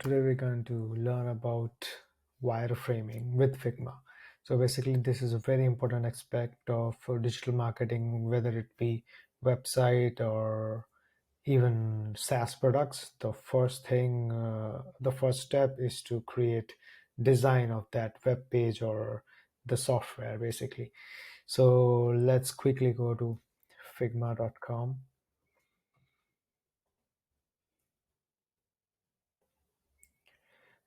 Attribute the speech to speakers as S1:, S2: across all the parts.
S1: today we're going to learn about wireframing with Figma. So basically this is a very important aspect of digital marketing, whether it be website or even SaaS products. The first step is to create design of that web page or the software basically. So let's quickly go to figma.com.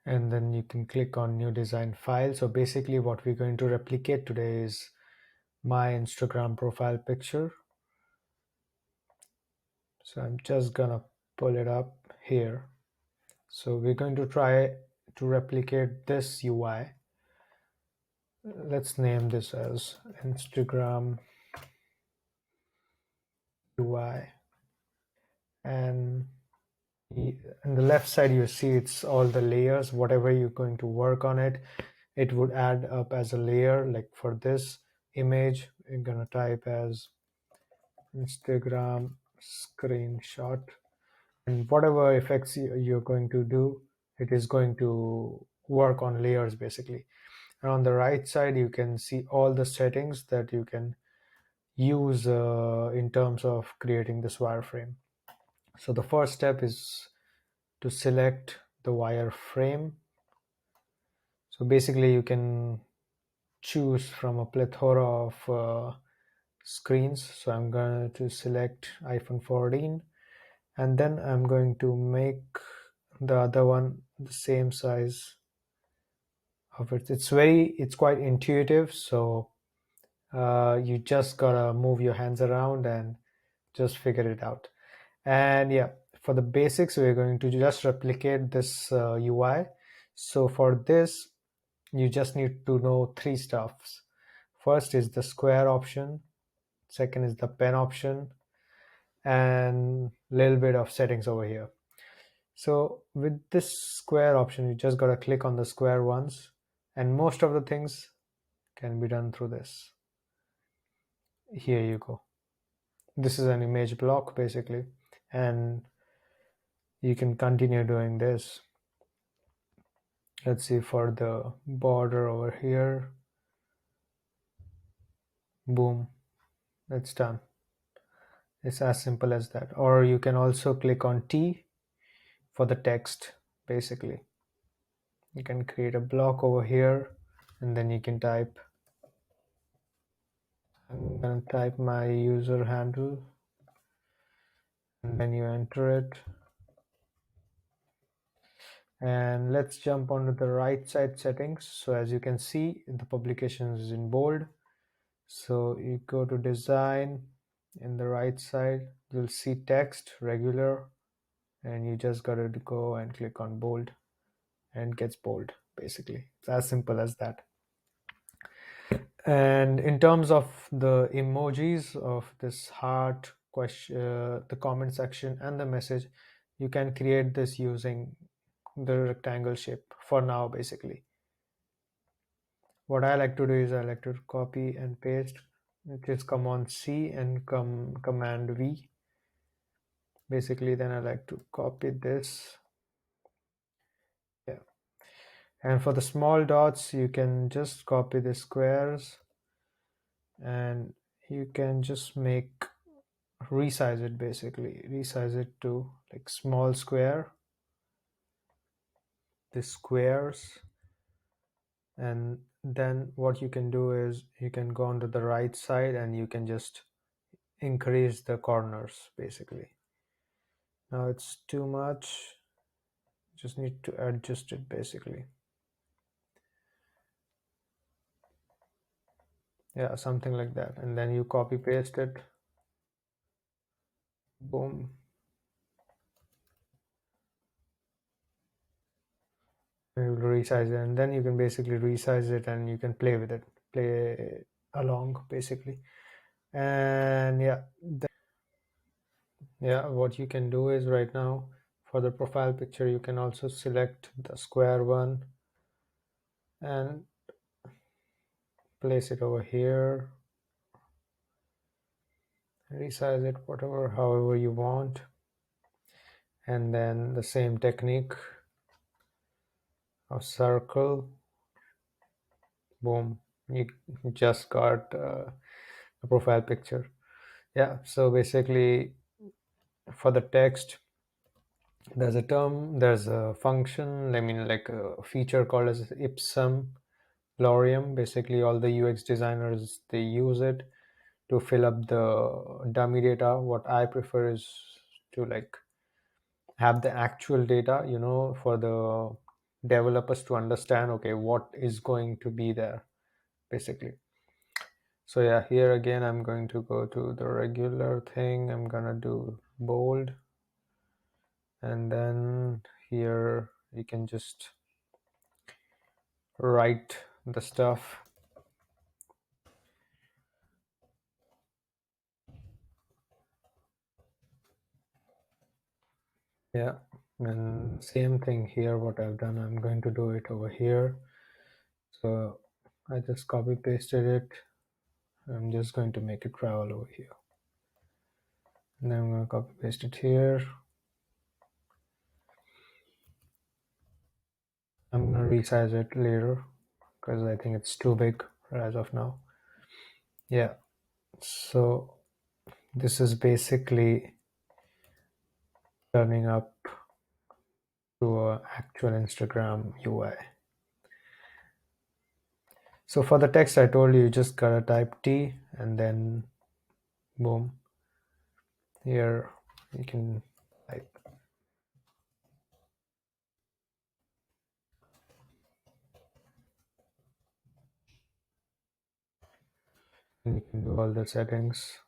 S1: And then you can click on new design file. So basically what we're going to replicate today is my Instagram profile picture. So I'm just gonna pull it up here. So we're going to try to replicate this UI. Let's name this as Instagram UI. And on the left side you see it's all the layers. Whatever you're going to work on it would add up as a layer. Like for this image, you're gonna type as Instagram screenshot, and whatever effects you're going to do, it is going to work on layers basically. And on the right side you can see all the settings that you can use in terms of creating this wireframe. So the first step is to select the wireframe. So basically you can choose from a plethora of screens. So I'm going to select iPhone 14, and then I'm going to make the other one the same size of it. It's quite intuitive, so you just gotta move your hands around and just figure it out. And yeah, for the basics we're going to just replicate this UI. So for this you just need to know three stuffs. First is the square option, second is the pen option, and a little bit of settings over here. So with this square option, you just gotta click on the square ones, and most of the things can be done through this. Here you go. This is an image block basically, and you can continue doing this. Let's see, for the border over here, boom, it's done. It's as simple as that. Or you can also click on T for the text basically. You can create a block over here, and then you can type, I'm gonna type my user handle, and then you enter it. And let's jump onto the right side settings. So as you can see, the publication is in bold. So you go to design, in the right side you'll see text regular, and you just gotta go and click on bold, and it gets bold basically. It's as simple as that. And in terms of the emojis of this heart, question, the comment section, and the message, you can create this using the rectangle shape for now basically. What I like to do is I like to copy and paste. It is Command C and Command V basically. Then I like to copy this. Yeah. And for the small dots, you can just copy the squares, and you can just resize it basically. Resize it to like small square, the squares. And then what you can do is you can go onto the right side and you can just increase the corners basically. Now it's too much, just need to adjust it basically. Yeah, something like that. And then you copy paste it, boom, and you will resize it. And then you can basically resize it and you can play with it, play along basically. And yeah, what you can do is right now for the profile picture you can also select the square one and place it over here, resize it however you want. And then the same technique, a circle. Boom, you just got a profile picture. Yeah, so basically for the text, there's a function, I mean, like a feature called as ipsum lorem. Basically all the UX designers, they use it to fill up the dummy data. What I prefer is to like have the actual data, for the developers to understand, okay, what is going to be there, basically. So yeah, here again, I'm going to go to the regular thing. I'm gonna do bold, and then here you can just write the stuff. Yeah, and same thing here. What I've done, I'm going to do it over here. So I just copy pasted it. I'm just going to make it travel over here, and then I'm going to copy paste it here. I'm going to resize it later because I think it's too big as of now. Yeah, so this is basically turning up to an actual Instagram UI. So for the text, I told you just gotta type T and then boom. Here you can type. And you can do all the settings.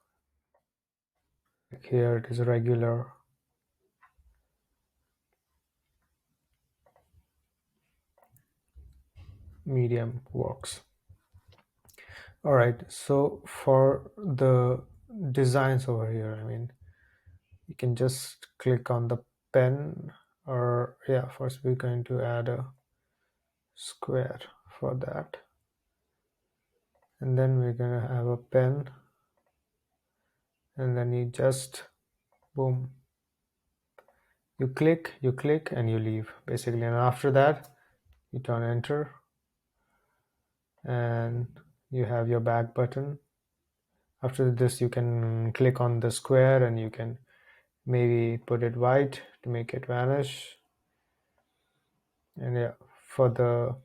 S1: Like here it is regular. Medium works. All right, so for the designs over here, I mean, you can just click on the pen, or yeah, first we're going to add a square for that, and then we're gonna have a pen, and then you just boom, you click and you leave basically, and after that you turn enter and you have your back button. After this you can click on the square and you can maybe put it white to make it vanish. And yeah, for the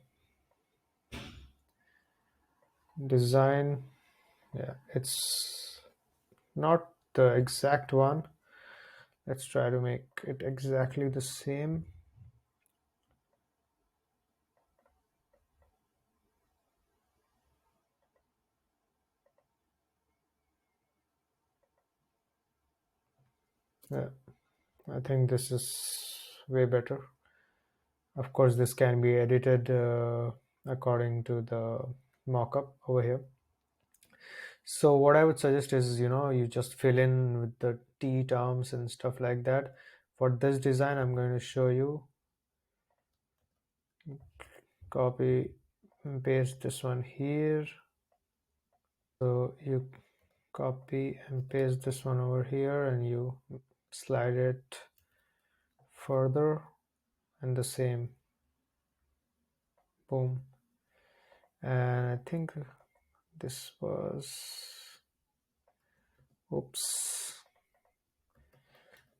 S1: design, yeah, it's not the exact one. Let's try to make it exactly the same. Yeah, I think this is way better. Of course, this can be edited according to the mockup over here. So what I would suggest is, you just fill in with the T terms and stuff like that. For this design, I'm going to show you. Copy and paste this one here. So you copy and paste this one over here and you slide it further, and the same. Boom. And I think this was, oops,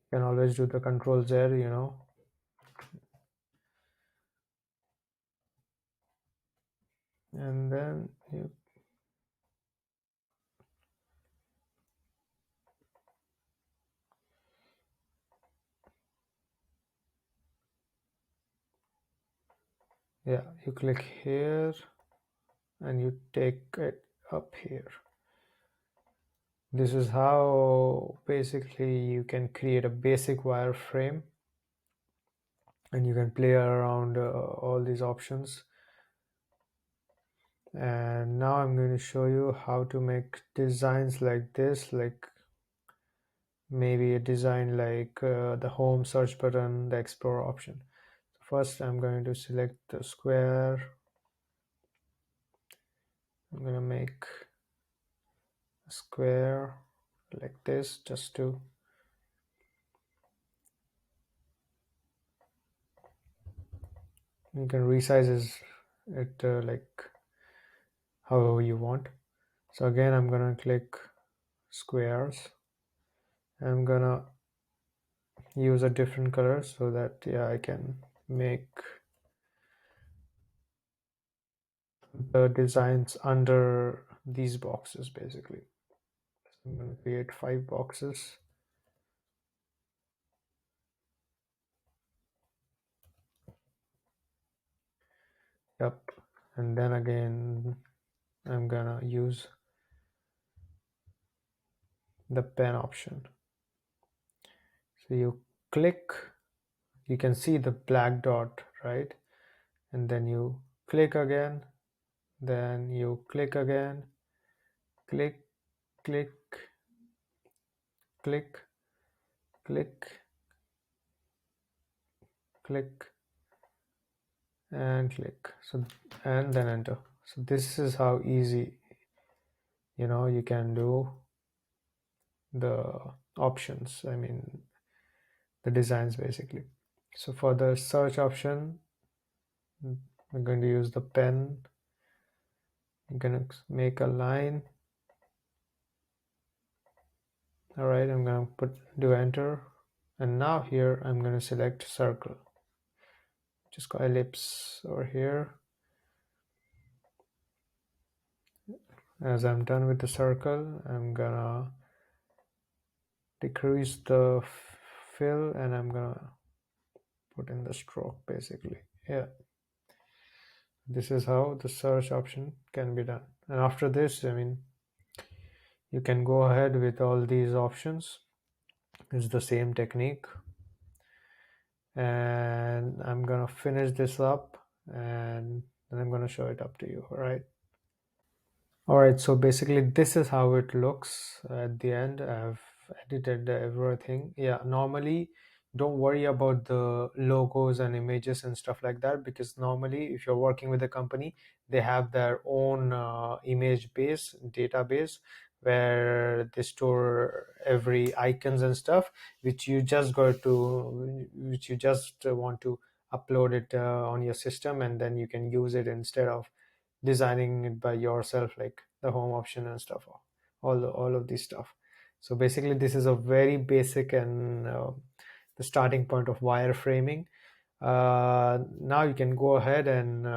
S1: you can always do the control Z, and then you click here and you take it up here. This is how basically you can create a basic wireframe, and you can play around all these options. And now I'm going to show you how to make designs like this, like maybe a design like the home search button, the explore option. First I'm going to select the square. I'm going to make a square like this just to You can resize it like however you want. So again, I'm gonna click squares. I'm gonna use a different color so that yeah, I can make the designs under these boxes basically. So I'm gonna create 5 boxes. Yep. And then again, I'm gonna use the pen option. So you click, you can see the black dot, right? And then you click again, then you click again, click, click, click, click, click, and click. So, and then enter. So this is how easy, you can do the options. I mean, the designs basically. So for the search option, I'm going to use the pen. I'm going to make a line. All right, I'm going to do enter. And now here, I'm going to select circle. Just go ellipse over here. As I'm done with the circle, I'm gonna decrease the fill and I'm gonna put in the stroke basically. Yeah, this is how the search option can be done. And after this, I mean, you can go ahead with all these options. It's the same technique. And I'm gonna finish this up and then I'm gonna show it up to you. All right. All right, so basically this is how it looks at the end. I've edited everything. Yeah, normally don't worry about the logos and images and stuff like that, because normally if you're working with a company, they have their own image base database where they store every icons and stuff, which you just want to upload it on your system, and then you can use it instead of designing it by yourself, like the home option and stuff, all of this stuff. So basically this is a very basic and the starting point of wireframing. Now you can go ahead and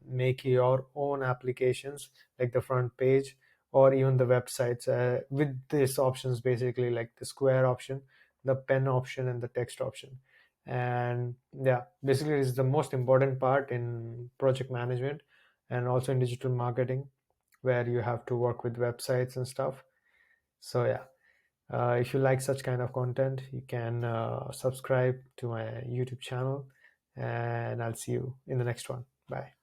S1: make your own applications, like the front page or even the websites with these options, basically like the square option, the pen option, and the text option. And yeah, basically it's the most important part in project management and also in digital marketing, where you have to work with websites and stuff. So yeah, if you like such kind of content, you can subscribe to my YouTube channel, and I'll see you in the next one. Bye.